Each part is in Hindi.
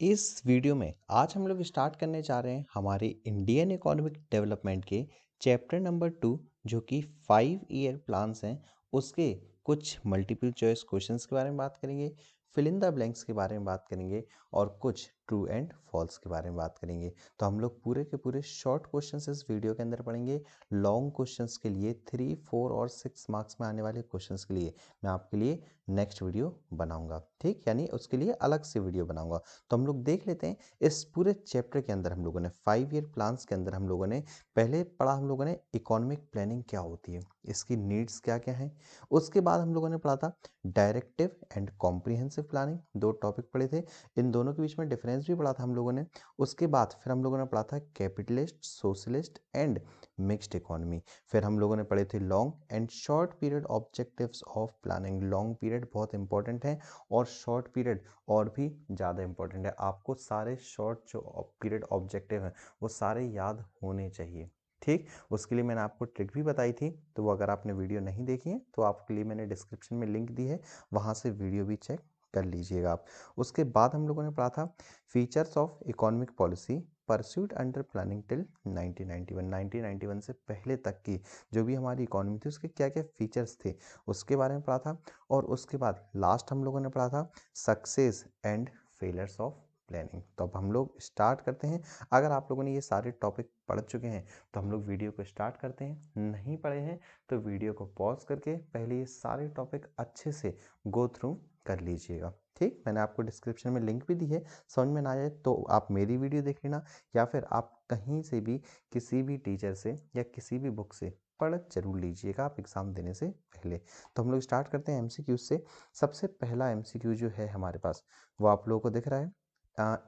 इस वीडियो में आज हम लोग स्टार्ट करने जा रहे हैं हमारे इंडियन इकोनॉमिक डेवलपमेंट के चैप्टर नंबर 2 जो कि 5 ईयर प्लान्स हैं। उसके कुछ मल्टीपल चॉइस क्वेश्चंस के बारे में बात करेंगे, फिल इन द ब्लैंक्स के बारे में बात करेंगे और कुछ ट्रू एंड फॉल्स के बारे में बात करेंगे। तो हम लोग पूरे के पूरे शॉर्ट क्वेश्चंस इस वीडियो के अंदर पढ़ेंगे। लॉन्ग क्वेश्चंस के लिए 3, 4 और 6 मार्क्स में आने वाले क्वेश्चंस के लिए मैं आपके लिए नेक्स्ट वीडियो बनाऊंगा, ठीक, यानी उसके लिए अलग से वीडियो बनाऊंगा। तो हम लोग देख लेते हैं इस पूरे चैप्टर के अंदर हम लोगों ने 5 ईयर प्लान्स के अंदर हम लोगों ने पहले पढ़ा हम लोगों ने इकोनॉमिक प्लानिंग क्या होती है, इसकी नीड्स क्या क्या हैं। उसके बाद हम लोगों ने पढ़ा था डायरेक्टिव एंड कॉम्प्रिहेंसिव प्लानिंग, दो टॉपिक पढ़े थे। इन दोनों के बीच में डिफरेंस भी पढ़ा था हम लोगों ने। उसके बाद फिर हम लोगों ने पढ़ा था capitalist, socialist and mixed economy. फिर हम लोगों ने पढ़े थे long and short period objectives of planning. Long period बहुत इंपॉर्टेंट है और शॉर्ट पीरियड और भी ज़्यादा इंपॉर्टेंट है। आपको सारे शॉर्ट जो पीरियड ऑब्जेक्टिव हैं वो सारे याद होने चाहिए, ठीक। उसके लिए मैंने आपको ट्रिक भी बताई थी, तो वो अगर आपने वीडियो नहीं देखी है तो आपके लिए मैंने डिस्क्रिप्शन में लिंक दी है, वहाँ से वीडियो भी चेक कर लीजिएगा आप। उसके बाद हम लोगों ने पढ़ा था features of economic policy pursued under planning till 1991। 1991 से पहले तक की जो भी हमारी इकोनॉमी थी उसके क्या क्या फीचर्स थे उसके बारे में पढ़ा था। और उसके बाद लास्ट हम लोगों ने पढ़ा था success and failures of planning. तो अब हम लोग स्टार्ट करते हैं। अगर आप लोगों ने ये सारे टॉपिक पढ़ चुके हैं तो हम लोग वीडियो को स्टार्ट करते हैं। नहीं पढ़े हैं तो वीडियो को पॉज करके पहले ये सारे टॉपिक अच्छे से गो थ्रू कर लीजिएगा, ठीक। मैंने आपको डिस्क्रिप्शन में लिंक भी दी है, समझ में ना आए तो आप मेरी वीडियो देख लेना या फिर आप कहीं से भी किसी भी टीचर से या किसी भी बुक से पढ़ जरूर लीजिएगा आप एग्ज़ाम देने से पहले। तो हम लोग स्टार्ट करते हैं एमसीक्यू से। सबसे पहला एमसीक्यू जो है हमारे पास वो आप लोगों को दिख रहा है,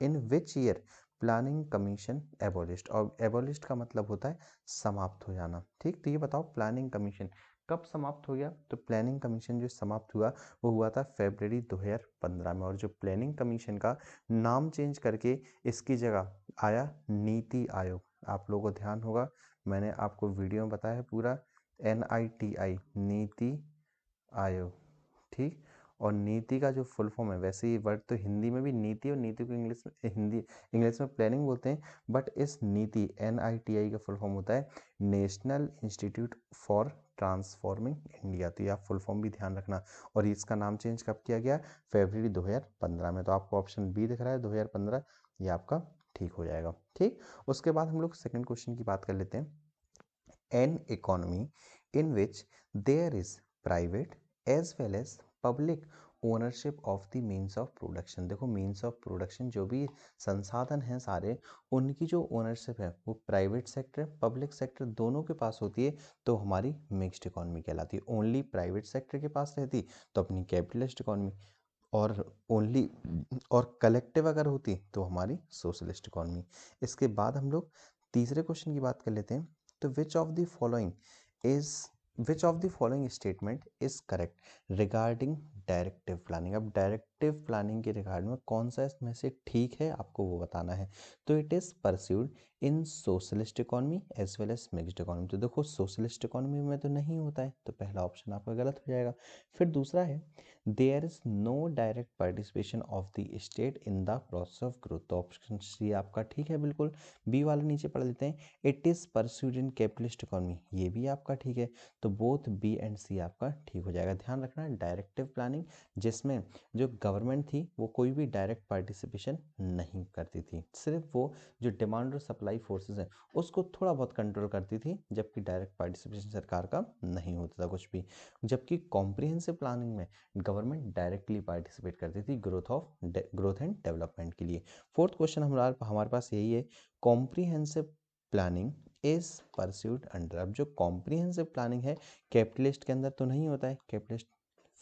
in which year planning commission abolished. और एबोलिश्ड का मतलब होता है समाप्त हो जाना, ठीक। तो ये बताओ प्लानिंग कमीशन कब समाप्त हो गया। तो प्लानिंग कमीशन जो समाप्त हुआ वो हुआ था फरवरी 2015 में। और जो प्लानिंग कमीशन का नाम चेंज करके इसकी जगह आया नीति आयोग। आप लोगों को ध्यान होगा मैंने आपको वीडियो में बताया है पूरा, NITI नीति आयोग, ठीक। और नीति का जो फुल फॉर्म है, वैसे ये वर्ड तो हिंदी में भी नीति और नीति को इंग्लिश में प्लानिंग बोलते हैं, बट इस नीति NITI का फुल फॉर्म होता है national institute for transforming India. तो ये आप फुल फॉर्म भी ध्यान रखना। और इसका नाम चेंज कब किया गया, फरवरी 2015 में। तो आपको ऑप्शन बी दिख रहा है 2015, ये आपका ठीक हो जाएगा, ठीक। उसके बाद हम लोग सेकंड क्वेश्चन की बात कर लेते हैं। an economy in which there is private as well as public ownership of the means of production. देखो मीन्स ऑफ प्रोडक्शन जो भी संसाधन हैं सारे, उनकी जो ओनरशिप है वो प्राइवेट सेक्टर पब्लिक सेक्टर दोनों के पास होती है, तो हमारी मिक्स्ड इकोनॉमी कहलाती है। ओनली प्राइवेट सेक्टर के पास रहती तो अपनी कैपिटलिस्ट इकोनॉमी, और ओनली और कलेक्टिव अगर होती तो हमारी सोशलिस्ट इकोनॉमी। इसके बाद हम लोग तीसरे क्वेश्चन की बात कर लेते हैं। तो is which of the following statement is correct regarding directive planning. अब डायरेक्टिव प्लानिंग के रिगार्ड में कौन सा इसमें से ठीक है आपको वो बताना है। तो it is pursued in socialist economy as well as mixed economy. तो देखो सोशलिस्ट इकोनॉमी में तो नहीं होता है, तो पहला ऑप्शन आपका गलत हो जाएगा। फिर दूसरा है there is no direct participation of the state in the process of growth. तो ऑप्शन सी आपका ठीक है बिल्कुल। बी वाला नीचे पढ़ लेते हैं, it is pursued in capitalist economy, ये भी आपका ठीक है। तो बोथ बी एंड सी आपका ठीक हो जाएगा। ध्यान रखना डायरेक्टिव प्लानिंग जिसमें जो गवर्नमेंट थी वो कोई भी डायरेक्ट पार्टिसिपेशन नहीं करती थी, सिर्फ वो जो डिमांड और सप्लाई फोर्सेस हैं उसको थोड़ा बहुत कंट्रोल करती थी, जबकि डायरेक्ट पार्टिसिपेशन सरकार का नहीं होता था कुछ भी। जबकि कॉम्प्रिहेंसिव प्लानिंग में गवर्नमेंट डायरेक्टली पार्टिसिपेट करती थी ग्रोथ एंड डेवलपमेंट के लिए। फोर्थ क्वेश्चन हमारे पास यही है, comprehensive planning is pursued under. अब जो कॉम्प्रिहेंसिव प्लानिंग है कैपिटलिस्ट के अंदर तो नहीं होता है, कैपिटलिस्ट।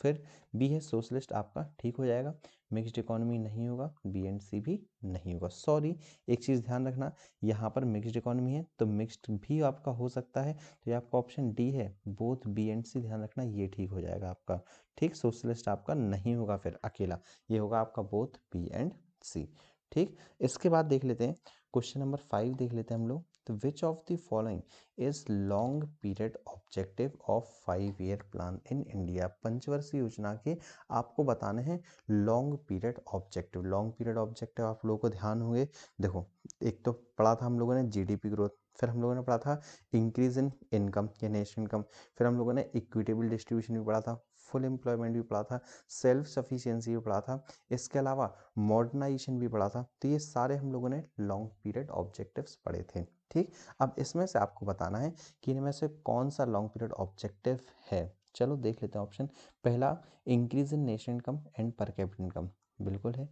फिर बी है सोशलिस्ट आपका ठीक हो जाएगा। मिक्स्ड इकोनॉमी नहीं होगा, बी एंड सी भी नहीं होगा। सॉरी एक चीज़ ध्यान रखना, यहाँ पर मिक्स्ड इकोनॉमी है तो मिक्स्ड भी आपका हो सकता है, तो ये आपका ऑप्शन डी है बोथ बी एंड सी। ध्यान रखना ये ठीक हो जाएगा आपका, ठीक। सोशलिस्ट आपका नहीं होगा फिर अकेला, ये होगा आपका बोथ बी एंड सी, ठीक। इसके बाद देख लेते हैं क्वेश्चन नंबर 5 देख लेते हैं हम लोग। तो विच of the following is long period objective of 5 year plan in India. पंचवर्षीय योजना के आपको बताने हैं long period objective. Long period objective आप लोगों को ध्यान होंगे, देखो एक तो पढ़ा था हम लोगों ने जीडीपी ग्रोथ, फिर हम लोगों ने पढ़ा था इंक्रीज इन इनकम या नेशनल इनकम, फिर हम लोगों ने इक्विटेबल डिस्ट्रीब्यूशन भी पढ़ा था, फुल एम्प्लॉयमेंट भी पढ़ा था, सेल्फ सफिशिएंसी भी पढ़ा था, इसके अलावा मॉडर्नाइजेशन भी पढ़ा था। तो ये सारे हम लोगों ने लॉन्ग पीरियड ऑब्जेक्टिव्स पढ़े थे। ठीक, अब इसमें से आपको बताना है कि इनमें से कौन सा लॉन्ग पीरियड ऑब्जेक्टिव है। चलो देख लेते हैं ऑप्शन। पहला increase in national income and per capita income, बिल्कुल है।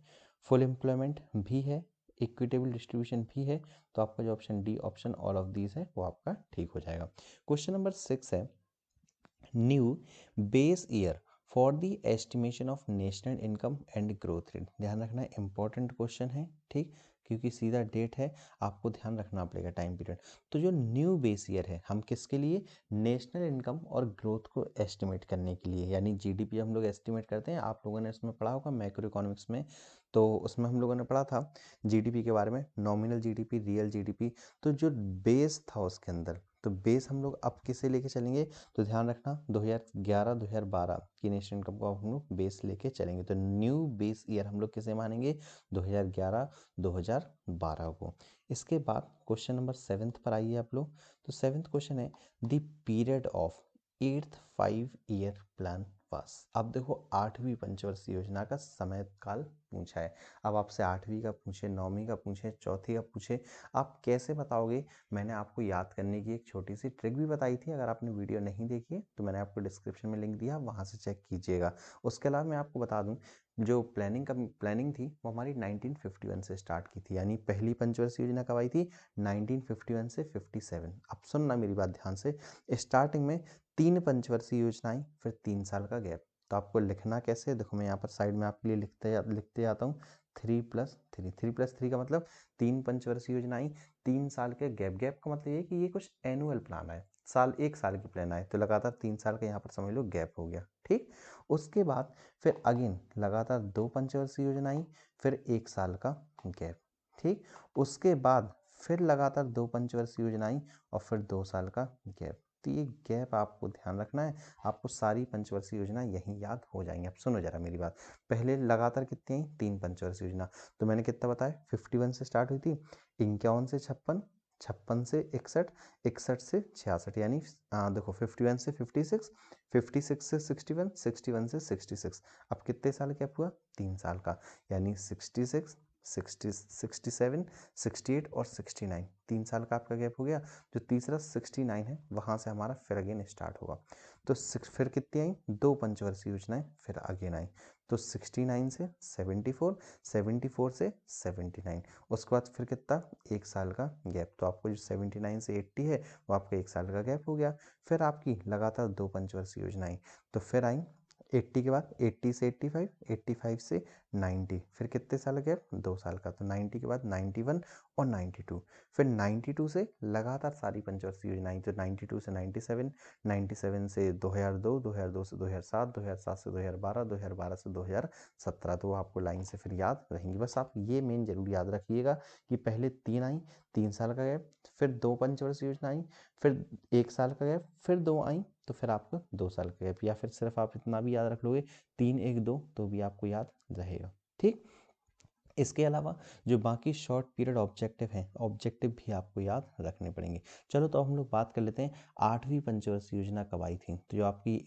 फुल एम्प्लॉयमेंट भी है, इक्विटेबल डिस्ट्रीब्यूशन भी है। तो आपका जो option D, option all of these है, वो आपका ठीक हो जाएगा। क्वेश्चन नंबर 6 है new base year for the estimation of national income and growth rate. ध्यान रखना इंपॉर्टेंट क्वेश्चन है, ठीक, क्योंकि सीधा डेट है, आपको ध्यान रखना पड़ेगा टाइम पीरियड। तो जो न्यू बेस ईयर है, हम किसके लिए, नेशनल इनकम और ग्रोथ को एस्टिमेट करने के लिए, यानी जीडीपी हम लोग एस्टिमेट करते हैं। आप लोगों ने इसमें पढ़ा होगा मैक्रो इकोनॉमिक्स में, तो उसमें हम लोगों ने पढ़ा था जीडीपी के बारे में, नॉमिनल जीडीपी, रियल जीडीपी। तो जो बेस था उसके अंदर, तो बेस हम लोग अब किसे लेके चलेंगे, तो ध्यान रखना 2011-2012 की नेशनल इनकम को हम लोग बेस लेके चलेंगे। तो न्यू बेस ईयर हम लोग किसे मानेंगे, 2011-2012 को। इसके बाद क्वेश्चन नंबर 7 पर आइए आप लोग। तो 7th क्वेश्चन है the period of 8th 5 year plan pass. अब देखो 8वीं पंचवर्षीय योजना का समय काल पूछा है। अब आपसे 8वीं का पूछे, 9वीं का पूछे, चौथी का पूछे, आप कैसे बताओगे। मैंने आपको याद करने की एक छोटी सी ट्रिक भी बताई थी, अगर आपने वीडियो नहीं देखी है तो मैंने आपको डिस्क्रिप्शन में लिंक दिया, वहाँ से चेक कीजिएगा। उसके अलावा मैं आपको बता दूं, जो प्लानिंग थी वो हमारी 1951 से स्टार्ट की थी, यानी पहली पंचवर्षीय योजना कब आई थी, 1951 से 57। अब सुनना मेरी बात ध्यान से, स्टार्टिंग में 3 पंचवर्षीय योजनाएं, फिर 3 साल का गैप। तो आपको लिखना कैसे, देखो मैं यहाँ पर साइड में आपके लिए लिखते जाता हूँ 3+3। 3+3 का मतलब 3 पंचवर्षीय योजनाएं, 3 साल के गैप। गैप का मतलब ये कि ये कुछ एनुअल प्लान है, एक साल की प्लान आए, तो लगातार 3 साल का यहाँ पर समझ लो गैप हो गया। ठीक, उसके बाद फिर अगेन लगातार 2 पंचवर्षीय योजनाएं, फिर 1 साल का गैप। ठीक, उसके बाद फिर लगातार 2 पंचवर्षीय योजनाएं और फिर 2 साल का गैप। तो ये गैप आपको ध्यान रखना है, आपको सारी पंचवर्षीय योजना यहीं याद हो जाएंगी। अब सुनो जरा मेरी बात, पहले लगातार कितनी आई, 3 पंचवर्षीय योजना। तो मैंने कितना बताया, 51 से स्टार्ट हुई थी, 51 से 56, 56 से 61, 61 से 66, यानी देखो 51 से 56, 56 से 61, 61 से 66। अब कितने साल गैप हुआ, 3 साल का, यानी 66, 60, 67, 68 और 69, 3 साल का आपका गैप हो गया। जो तीसरा 69 है, वहाँ से हमारा फिर अगेन स्टार्ट होगा। तो फिर कितनी आई, 2 पंचवर्षीय योजनाएं फिर अगेन आई। तो 69 से 74, 74 से 79, उसके बाद फिर कितना, 1 साल का गैप। तो आपको जो 79 से 80 है वो आपका 1 साल का गैप हो गया। फिर आपकी लगातार 2 पंचवर्षीय योजनाएं, तो फिर आई 80 के बाद 80 से 85, 85 से 90, फिर कितने साल गैप, 2 साल का। तो 90 के बाद 91 और 92, फिर 92 से लगातार सारी पंचवर्षीय योजनाएं, तो 92 से 97, 97 से 2002, 2002 से 2007, 2007 से 2012, 2012 से 2017। तो वो आपको लाइन से फिर याद रहेंगी। बस आप ये मेन जरूर याद रखिएगा कि पहले 3 आई, 3 साल का गैप, फिर 2 पंचवर्षीय योजना आई, फिर 1 साल का गैप, फिर 2 आई, तो फिर आपको 2 साल का गैप। या फिर सिर्फ आप इतना भी याद रख लोगे 3 1 2, तो भी आपको याद रहेगा। ठीक, इसके अलावा जो बाकी शॉर्ट पीरियड ऑब्जेक्टिव हैं, ऑब्जेक्टिव भी आपको याद रखने पड़ेंगे। चलो तो हम लोग बात कर लेते हैं 8वीं पंचवर्षीय योजना कब आई थी। तो जो आपकी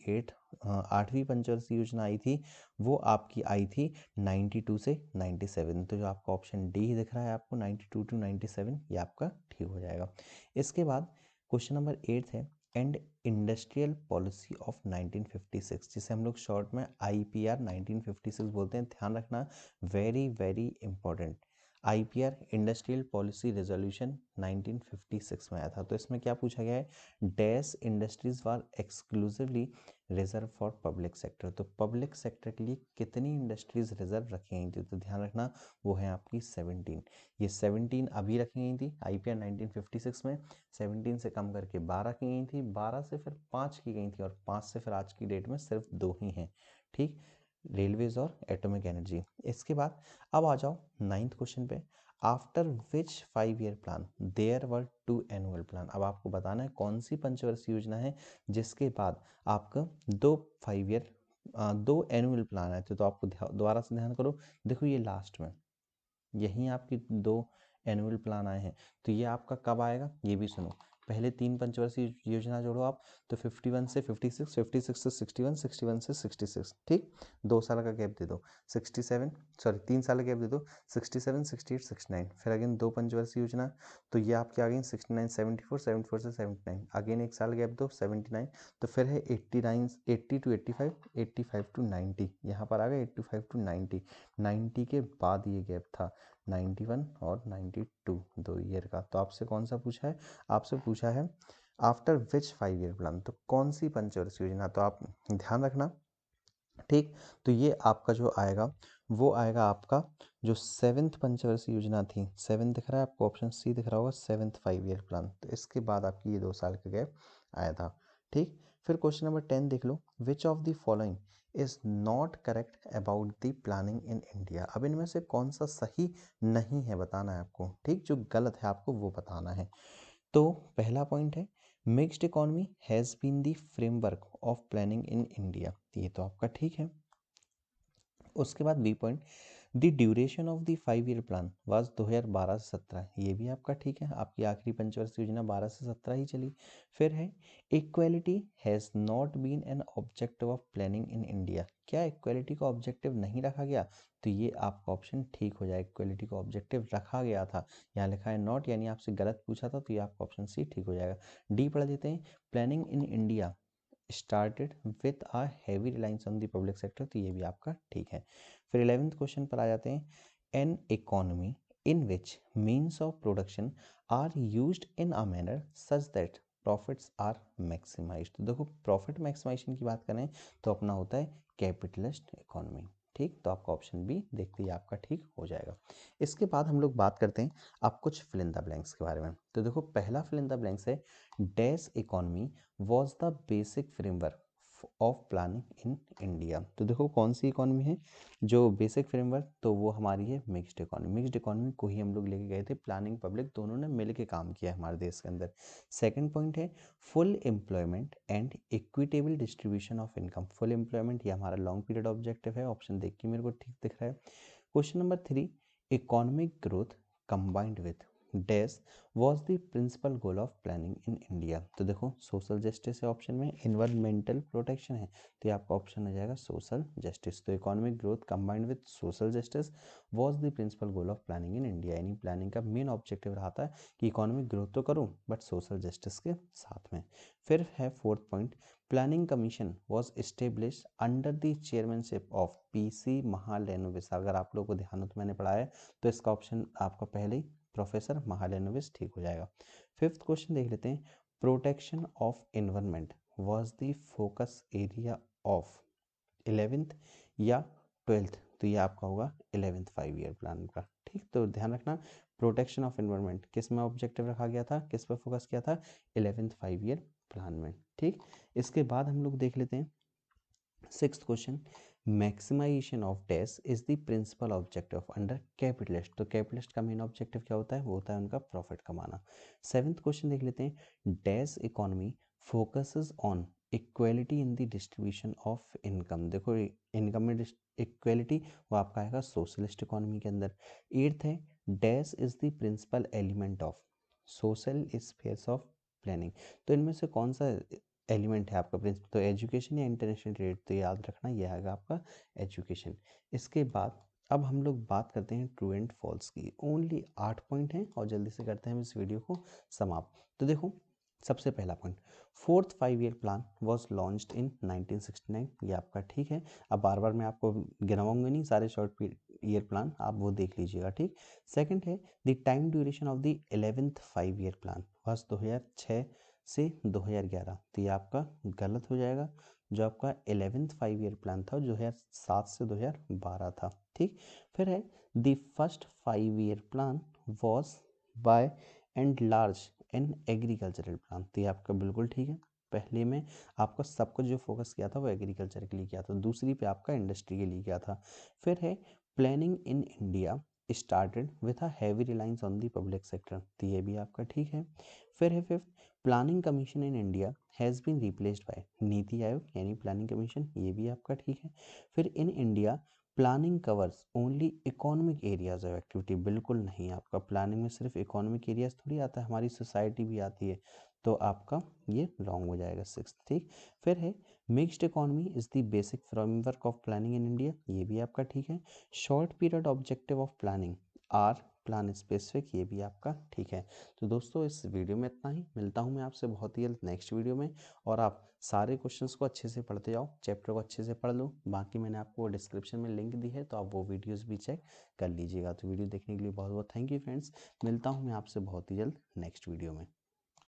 8वीं पंचवर्षीय योजना आई थी वो आपकी आई थी 92 से 97। तो जो आपका ऑप्शन डी दिख रहा है आपको 92 to 97, ये आपका ठीक हो जाएगा। इसके बाद क्वेश्चन नंबर 8 है एंड इंडस्ट्रियल पॉलिसी ऑफ 1956, जिसे हम लोग शॉर्ट में IPR 1956 बोलते हैं। ध्यान रखना, very very important. IPR industrial policy resolution 1956 में आया था। तो इसमें क्या पूछा गया है, dash industries were exclusively reserve for public sector. तो पब्लिक सेक्टर के लिए कितनी इंडस्ट्रीज रिजर्व रखी गई थी, तो ध्यान रखना वो है आपकी 17। ये 17 अभी रखी गई थी IPR 1956 में, 17 से कम करके 12 की गई थी, 12 से फिर 5 की गई थी, और 5 से फिर आज की डेट में सिर्फ 2 ही हैं। ठीक, रेलवेज और एटॉमिक एनर्जी। इसके बाद अब आ जाओ 9th क्वेश्चन पे। After which 5 year plan there were 2 annual plan. अब आपको बताना है कौन सी पंचवर्षीय योजना है जिसके बाद आपका 2 एनुअल प्लान आए थे। तो आपको दोबारा से ध्यान करो, देखो ये लास्ट में यहीं आपकी 2 एनुअल प्लान आए हैं। तो ये आपका कब आएगा ये भी सुनो, पहले 3 पंचवर्षीय योजना जोड़ो आप, तो 51 से 56, 56 से 61, 61 से 66, ठीक। 2 साल का गैप दे दो, 67 सॉरी 3 साल का गैप दे दो, 67, 68, 69, फिर अगेन 2 पंचवर्षीय योजना, तो ये आपकी आ गई 69, 74, 74 से 79, अगेन 1 साल गैप दो 79, तो फिर है 89, 80 टू 85, 85 टू 90, यहाँ पर आ गया 85 टू 90, 90 के बाद ये गैप था 91 और 92, 2 ईयर का। तो आपसे कौन सा पूछा है, आपसे पूछा है आफ्टर विच 5 ईयर प्लान, तो कौन सी पंचवर्षीय योजना, तो आप ध्यान रखना, ठीक। तो ये आपका जो आएगा वो आएगा आपका जो 7th पंचवर्षीय योजना थी, 7 दिख रहा है आपको, ऑप्शन सी दिख रहा होगा, 7th 5 ईयर प्लान, तो इसके बाद आपकी ये 2 साल का गैप आया था, ठीक। फिर क्वेश्चन नंबर 10 देख लो, which of the following is not correct about the planning in India. अब इनमें से कौन सा सही नहीं है बताना है आपको, ठीक, जो गलत है आपको वो बताना है। तो पहला पॉइंट है mixed economy has been the framework of planning in India, ये तो आपका ठीक है। उसके बाद B point the duration of the 5 year plan was 2012 से 17, ये भी आपका ठीक है, आपकी आखिरी पंचवर्षीय योजना 12 से 17 ही चली। फिर है equality has not been an objective of planning in India, क्या इक्वेलिटी को ऑब्जेक्टिव नहीं रखा गया, तो ये आपका ऑप्शन ठीक हो जाए, इक्वेलिटी को ऑब्जेक्टिव रखा गया था, यहाँ लिखा है नॉट, यानी आपसे गलत पूछा था, तो ये आपका ऑप्शन सी ठीक हो जाएगा। डी पढ़ लेते हैं, planning in India started with a heavy reliance on the public sector, तो ये भी आपका ठीक है। फिर 11th क्वेश्चन पर आ जाते हैं, an economy in which means of production are used in a manner such that profits are maximised. तो देखो प्रॉफिट मैक्सिमाइजेशन की बात करें तो अपना होता है कैपिटलिस्ट इकोनॉमी, ठीक। तो आपका ऑप्शन बी देखते ही आपका ठीक हो जाएगा। इसके बाद हम लोग बात करते हैं अब कुछ फिल इन द ब्लैंक्स के बारे में। तो देखो पहला फिल इन द ब्लैंक्स है dash economy was the basic framework of planning in India. तो देखो कौन सी इकोनॉमी है जो बेसिक फ्रेमवर्क, तो वो हमारी है मिक्स्ड इकोनॉमी। मिक्स्ड इकोनॉमी को ही हम लोग लेके गए थे, प्लानिंग पब्लिक दोनों ने मिल के काम किया है हमारे देश के अंदर। सेकंड पॉइंट है full employment and equitable distribution of income. Full employment ये हमारा लॉन्ग पीरियड ऑब्जेक्टिव है, ऑप्शन देख के मेरे को ठीक दिख रहा है। Question number 3, economic growth combined with dash was the principal goal of planning in India. तो देखो सोशल जस्टिस है ऑप्शन में, इन्वायरमेंटल प्रोटेक्शन है, तो ये आपका ऑप्शन हो जाएगा सोशल जस्टिस। तो economic growth combined with social justice was the principal goal of planning in India, यानी प्लानिंग का मेन ऑब्जेक्टिव रहा था कि इकोनॉमिक ग्रोथ तो करूँ बट सोशल जस्टिस के साथ में। फिर है fourth point, planning commission was establish under the chairmanship of PC Mahalanobis. अगर आप लोगों को ध्यान हो तो मैंने पढ़ा है, तो इसका ऑप्शन आपका पहले ही प्रोफेसर महालनोबिस ठीक हो जाएगा। फिफ्थ क्वेश्चन देख लेते हैं, protection of environment was the focus area of 11th या 12th, तो ये आपका होगा 11th 5 ईयर प्लान का, ठीक। तो ध्यान रखना प्रोटेक्शन ऑफ एनवायरनमेंट किस में ऑब्जेक्टिव रखा गया था, किस पर फोकस किया था, 11th 5 ईयर प्लान में, ठीक। इसके बाद हम लोग देख लेते हैं sixth question, maximisation of dash is the principal objective under capitalist. तो कैपिटलिस्ट का मेन ऑब्जेक्टिव क्या होता है, वो होता है उनका प्रॉफिट कमाना। सेवेंथ क्वेश्चन देख लेते हैं, dash economy focuses on equality in the distribution of income. देखो इनकम में इक्वेलिटी वो आपका आएगा सोशलिस्ट इकोनॉमी के अंदर। एट्थ है dash is the principal element of social spheres of planning. तो इनमें से कौन सा एलिमेंट है आपका प्रिंसिपल, तो एजुकेशन या इंटरनेशनल ट्रेड, तो याद रखना ये आएगा आपका एजुकेशन। इसके बाद अब हम लोग बात करते हैं ट्रू एंड फॉल्स की। ओनली 8 पॉइंट हैं और जल्दी से करते हैं इस वीडियो को समाप्त। तो देखो सबसे पहला point, fourth 5 year plan was launched in 1969, ये आपका ठीक है। अब बार बार मैं आपको गिनवाऊंगा नहीं सारे शॉर्ट ईयर प्लान, आप वो देख लीजिएगा, ठीक। सेकंड है the time duration of the 11th 5 year plan was 2006 से 2011, तो ये आपका गलत हो जाएगा। जो आपका 11th 5 ईयर प्लान था 2007 से 2012 था, ठीक। फिर है the first 5 year plan was by and large an agricultural plan, तो ये आपका बिल्कुल ठीक है। पहले में आपका सब कुछ जो फोकस किया था वो एग्रीकल्चर के लिए किया था, दूसरी पे आपका इंडस्ट्री के लिए किया था। फिर है planning in India started with a heavy reliance on the public sector, तो ये भी आपका ठीक है। फिर है fifth, planning commission in India has been replaced by NITI Aayog यानी प्लानिंग कमीशन, ये भी आपका ठीक है। फिर in India planning covers only economic areas of activity, बिल्कुल नहीं, आपका प्लानिंग में सिर्फ इकोनॉमिक एरियाज थोड़ी आता है, हमारी सोसाइटी भी आती है, तो आपका ये रॉन्ग हो जाएगा सिक्स, ठीक। फिर है mixed economy is the basic framework of planning in India, ये भी आपका ठीक है। Short period objective of planning are plan specific, ये भी आपका ठीक है। तो दोस्तों इस वीडियो में इतना ही, मिलता हूँ मैं आपसे बहुत ही जल्द नेक्स्ट वीडियो में। और आप सारे क्वेश्चंस को अच्छे से पढ़ते जाओ, चैप्टर को अच्छे से पढ़ लो, बाकी मैंने आपको डिस्क्रिप्शन में लिंक दी है तो आप वो वीडियोस भी चेक कर लीजिएगा। तो वीडियो देखने के लिए बहुत बहुत थैंक यू फ्रेंड्स, मिलता हूँ मैं आपसे बहुत ही जल्द नेक्स्ट वीडियो में।